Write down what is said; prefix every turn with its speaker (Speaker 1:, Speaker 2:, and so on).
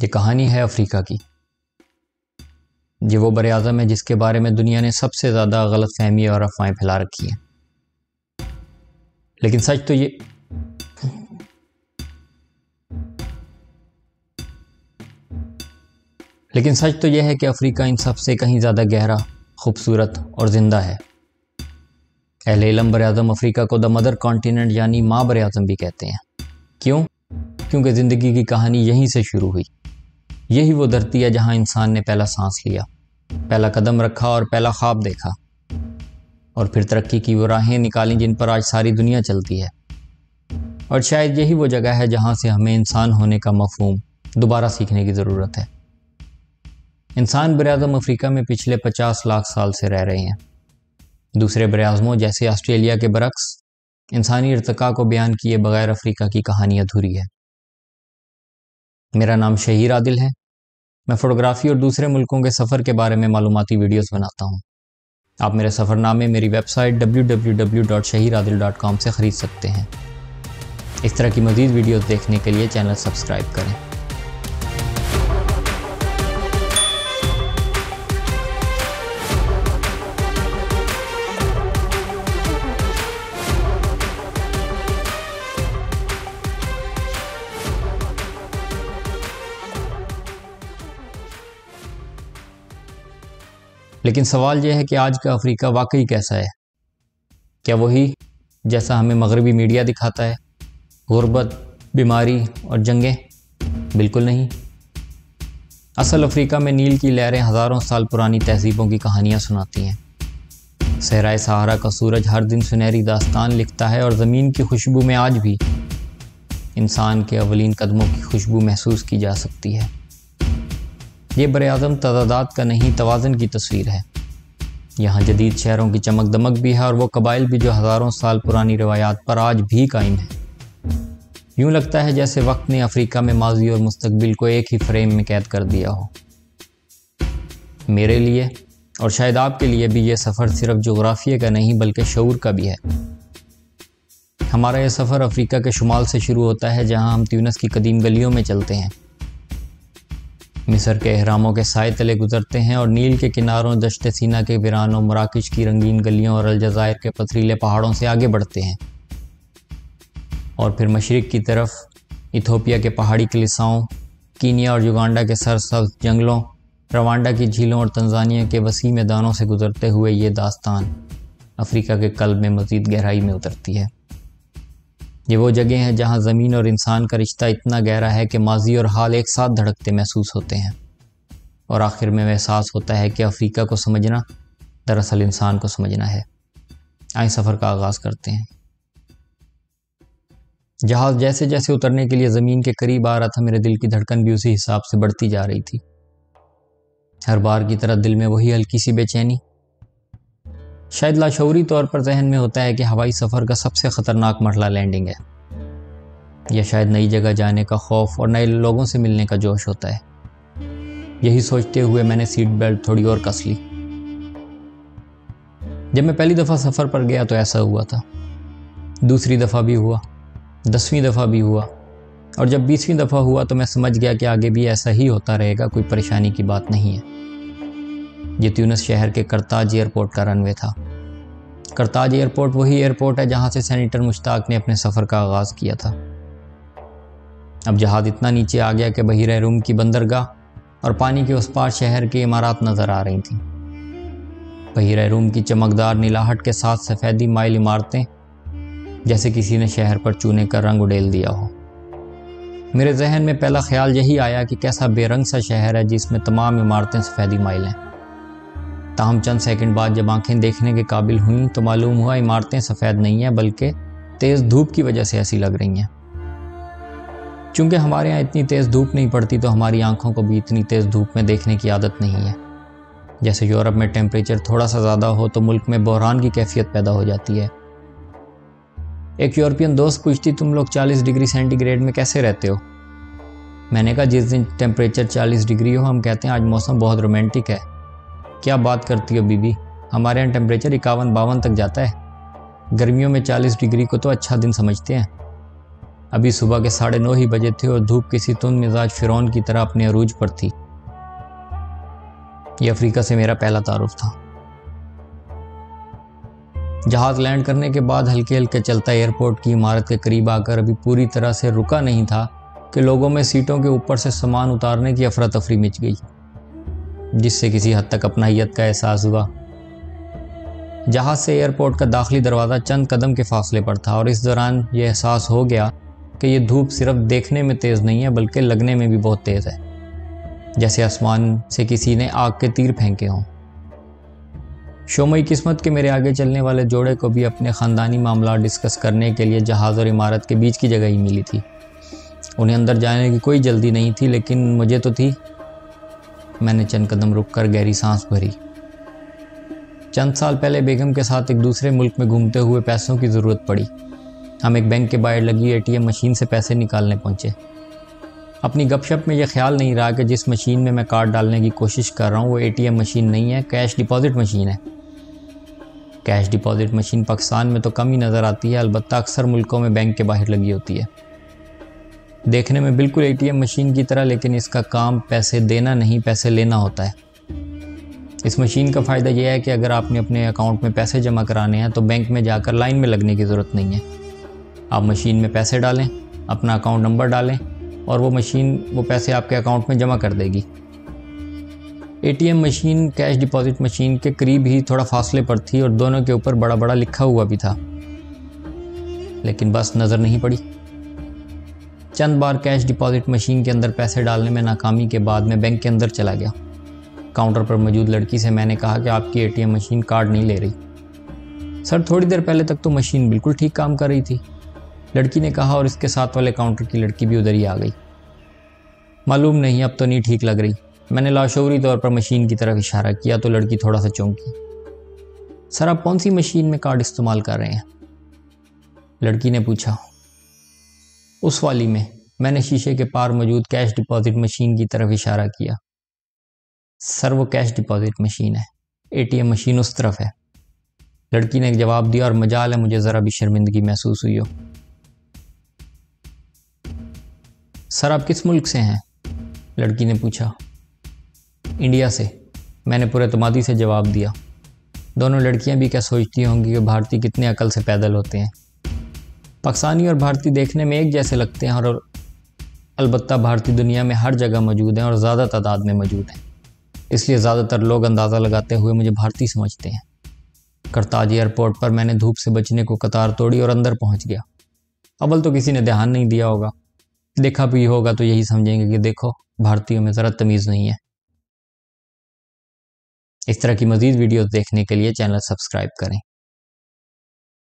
Speaker 1: ये कहानी है अफ्रीका की। ये वो बर-ए-आज़म है जिसके बारे में दुनिया ने सबसे ज़्यादा गलतफहमी और अफवाहें फैला रखी हैं। लेकिन सच तो यह है कि अफ्रीका इन सब से कहीं ज़्यादा गहरा, खूबसूरत और ज़िंदा है। अहले इल्म बर-ए-आज़म अफ्रीका को द मदर कॉन्टिनेंट यानी माँ बर-ए-आज़म भी कहते हैं। क्यों? क्योंकि ज़िंदगी की कहानी यहीं से शुरू हुई। यही वो धरती है जहाँ इंसान ने पहला सांस लिया, पहला कदम रखा और पहला ख्वाब देखा, और फिर तरक्की की वो राहें निकाली जिन पर आज सारी दुनिया चलती है। और शायद यही वो जगह है जहाँ से हमें इंसान होने का मफ़हूम दोबारा सीखने की ज़रूरत है। इंसान बर-ए-आज़म अफ्रीका में पिछले 50 लाख साल से रह रहे हैं। दूसरे बर-ए-आज़मों जैसे ऑस्ट्रेलिया के बरक्स इंसानी इर्तिका को बयान किए बगैर अफ्रीका की कहानी अधूरी है। मेरा नाम शहीर आदिल है। मैं फ़ोटोग्राफ़ी और दूसरे मुल्कों के सफ़र के बारे में मालूमाती वीडियोस बनाता हूँ। आप मेरे सफ़रनामे मेरी वेबसाइट www.shahiradil.com से ख़रीद सकते हैं। इस तरह की मज़ीद वीडियोस देखने के लिए चैनल सब्सक्राइब करें। लेकिन सवाल यह है कि आज का अफ्रीका वाकई कैसा है? क्या वही जैसा हमें मगरबी मीडिया दिखाता है? गुर्बत, बीमारी और जंगें? बिल्कुल नहीं। असल अफ्रीका में नील की लहरें हज़ारों साल पुरानी तहज़ीबों की कहानियाँ सुनाती हैं। सहराए सहारा का सूरज हर दिन सुनहरी दास्तान लिखता है और ज़मीन की खुशबू में आज भी इंसान के अवलीन कदमों की खुशबू महसूस की जा सकती है। ये बर-ए-आज़म तज़ादात का नहीं, तवाज़ुन की तस्वीर है। यहाँ जदीद शहरों की चमक दमक भी है और वो कबाइल भी जो हज़ारों साल पुरानी रवायात पर आज भी कायम है। यूँ लगता है जैसे वक्त ने अफ्रीका में माजी और मुस्तकबिल को एक ही फ्रेम में कैद कर दिया हो। मेरे लिए और शायद आपके लिए भी ये सफ़र सिर्फ जोग्राफिया का नहीं बल्कि शऊर का भी है। हमारा ये सफ़र अफ्रीका के शुमाल से शुरू होता है, जहाँ हम ट्यूनिस की कदीम गलियों में चलते हैं, मिस्र के एहरामों के साए तले गुजरते हैं और नील के किनारों, दश्त सीना के वीरानों, मराकश की रंगीन गलियों और अलजायर के पथरीले पहाड़ों से आगे बढ़ते हैं, और फिर मशरिक़ की तरफ इथोपिया के पहाड़ी किलिसाओं, कीनिया और युगांडा के सरसब्ज़ जंगलों, रवांडा की झीलों और तंजानिया के वसी मैदानों से गुजरते हुए ये दास्तान अफ्रीका के कल्ब में मज़ीद गहराई में उतरती है। ये वो जगह है जहाँ ज़मीन और इंसान का रिश्ता इतना गहरा है कि माजी और हाल एक साथ धड़कते महसूस होते हैं, और आखिर में एहसास होता है कि अफ्रीका को समझना दरअसल इंसान को समझना है। आइए सफ़र का आगाज़ करते हैं। जहाज़ जैसे जैसे उतरने के लिए ज़मीन के करीब आ रहा था, मेरे दिल की धड़कन भी उसी हिसाब से बढ़ती जा रही थी। हर बार की तरह दिल में वही हल्की सी बेचैनी। शायद लाशऊरी तौर पर जहन में होता है कि हवाई सफ़र का सबसे ख़तरनाक मरहला लैंडिंग है, या शायद नई जगह जाने का खौफ और नए लोगों से मिलने का जोश होता है। यही सोचते हुए मैंने सीट बेल्ट थोड़ी और कस ली। जब मैं पहली दफ़ा सफ़र पर गया तो ऐसा हुआ था, दूसरी दफ़ा भी हुआ, 10वीं दफ़ा भी हुआ, और जब 20वीं दफ़ा हुआ तो मैं समझ गया कि आगे भी ऐसा ही होता रहेगा। कोई परेशानी की बात नहीं है। ये ट्यूनिस शहर के करताज एयरपोर्ट का रनवे था। करताज एयरपोर्ट वही एयरपोर्ट है जहाँ से सेनेटर मुश्ताक ने अपने सफ़र का आगाज़ किया था। अब जहाज़ इतना नीचे आ गया कि बहीरा रूम की बंदरगाह और पानी के उस पार शहर की इमारत नज़र आ रही थीं। बहीरा रूम की चमकदार नीलाहट के साथ सफ़ेदी माइल इमारतें, जैसे किसी ने शहर पर चूने का रंग उड़ेल दिया हो। मेरे जहन में पहला ख्याल यही आया कि कैसा बेरंग सा शहर है जिसमें तमाम इमारतें सफ़ेदी माइल हैं। ताहम चंद सेकंड बाद जब आंखें देखने के काबिल हुईं तो मालूम हुआ इमारतें सफ़ेद नहीं हैं बल्कि तेज़ धूप की वजह से ऐसी लग रही हैं। चूँकि हमारे यहाँ इतनी तेज़ धूप नहीं पड़ती तो हमारी आंखों को भी इतनी तेज़ धूप में देखने की आदत नहीं है। जैसे यूरोप में टेम्परेचर थोड़ा सा ज़्यादा हो तो मुल्क में बहरान की कैफियत पैदा हो जाती है। एक यूरोपियन दोस्त पूछती, तुम लोग 40 डिग्री सेंटीग्रेड में कैसे रहते हो? मैंने कहा, जिस दिन टेम्परेचर 40 डिग्री हो हम कहते हैं आज मौसम बहुत रोमांटिक है। क्या बात करती हो बीबी, हमारे यहाँ टेम्परेचर 51-52 तक जाता है। गर्मियों में 40 डिग्री को तो अच्छा दिन समझते हैं। अभी सुबह के 9:30 ही बजे थे और धूप किसी तुंद मिजाज फिरौन की तरह अपने अरूज पर थी। यह अफ्रीका से मेरा पहला तारुफ था। जहाज लैंड करने के बाद हल्के हल्के चलता एयरपोर्ट की इमारत के करीब आकर अभी पूरी तरह से रुका नहीं था कि लोगों में सीटों के ऊपर से सामान उतारने की अफरा तफरी मच गई, जिससे किसी हद तक अपनाहियत का एहसास हुआ। जहाज से एयरपोर्ट का दाखिली दरवाज़ा चंद कदम के फासले पर था और इस दौरान यह एहसास हो गया कि यह धूप सिर्फ देखने में तेज़ नहीं है बल्कि लगने में भी बहुत तेज़ है, जैसे आसमान से किसी ने आग के तीर फेंके हों। शोमई किस्मत के मेरे आगे चलने वाले जोड़े को भी अपने ख़ानदानी मामला डिस्कस करने के लिए जहाज़ और इमारत के बीच की जगह ही मिली थी। उन्हें अंदर जाने की कोई जल्दी नहीं थी, लेकिन मुझे तो थी। मैंने चंद कदम रुककर गहरी सांस भरी। चंद साल पहले बेगम के साथ एक दूसरे मुल्क में घूमते हुए पैसों की ज़रूरत पड़ी। हम एक बैंक के बाहर लगी ATM मशीन से पैसे निकालने पहुंचे। अपनी गपशप में यह ख्याल नहीं रहा कि जिस मशीन में मैं कार्ड डालने की कोशिश कर रहा हूँ वो ATM मशीन नहीं है, कैश डिपॉजिट मशीन है। कैश डिपॉजिट मशीन पाकिस्तान में तो कम ही नज़र आती है, अलबत्ता अक्सर मुल्कों में बैंक के बाहर लगी होती है। देखने में बिल्कुल ATM मशीन की तरह, लेकिन इसका काम पैसे देना नहीं, पैसे लेना होता है। इस मशीन का फ़ायदा यह है कि अगर आपने अपने अकाउंट में पैसे जमा कराने हैं तो बैंक में जाकर लाइन में लगने की ज़रूरत नहीं है। आप मशीन में पैसे डालें, अपना अकाउंट नंबर डालें और वो मशीन वो पैसे आपके अकाउंट में जमा कर देगी। ATM machine cash deposit machine के करीब ही थोड़ा फासले पर थी और दोनों के ऊपर बड़ा बड़ा लिखा हुआ भी था, लेकिन बस नज़र नहीं पड़ी। चंद बार कैश डिपॉजिट मशीन के अंदर पैसे डालने में नाकामी के बाद मैं बैंक के अंदर चला गया। काउंटर पर मौजूद लड़की से मैंने कहा कि आपकी ATM मशीन कार्ड नहीं ले रही। सर, थोड़ी देर पहले तक तो मशीन बिल्कुल ठीक काम कर रही थी, लड़की ने कहा और इसके साथ वाले काउंटर की लड़की भी उधर ही आ गई। मालूम नहीं, अब तो नहीं ठीक लग रही। मैंने लाशऊरी तौर पर मशीन की तरफ इशारा किया तो लड़की थोड़ा सा चौंकी। सर, आप कौन सी मशीन में कार्ड इस्तेमाल कर रहे हैं? लड़की ने पूछा। उस वाली में। मैंने शीशे के पार मौजूद कैश डिपॉजिट मशीन की तरफ इशारा किया। सर, वो कैश डिपॉजिट मशीन है, ATM मशीन उस तरफ है। लड़की ने जवाब दिया और मजाल है मुझे ज़रा भी शर्मिंदगी महसूस हुई हो। सर, आप किस मुल्क से हैं? लड़की ने पूछा। इंडिया से, मैंने पूरे तमादी से जवाब दिया। दोनों लड़कियां भी क्या सोचती होंगी कि भारतीय कितने अकल से पैदल होते हैं। पाकिस्तानी और भारतीय देखने में एक जैसे लगते हैं और अलबत्ता भारतीय दुनिया में हर जगह मौजूद हैं और ज़्यादा तादाद में मौजूद हैं, इसलिए ज़्यादातर लोग अंदाज़ा लगाते हुए मुझे भारतीय समझते हैं। करताज एयरपोर्ट पर मैंने धूप से बचने को कतार तोड़ी और अंदर पहुंच गया। अव्वल तो किसी ने ध्यान नहीं दिया होगा, देखा भी होगा तो यही समझेंगे कि देखो, भारतीयों में ज़रा तमीज़ नहीं है। इस तरह की मज़ीद वीडियोस देखने के लिए चैनल सब्सक्राइब करें।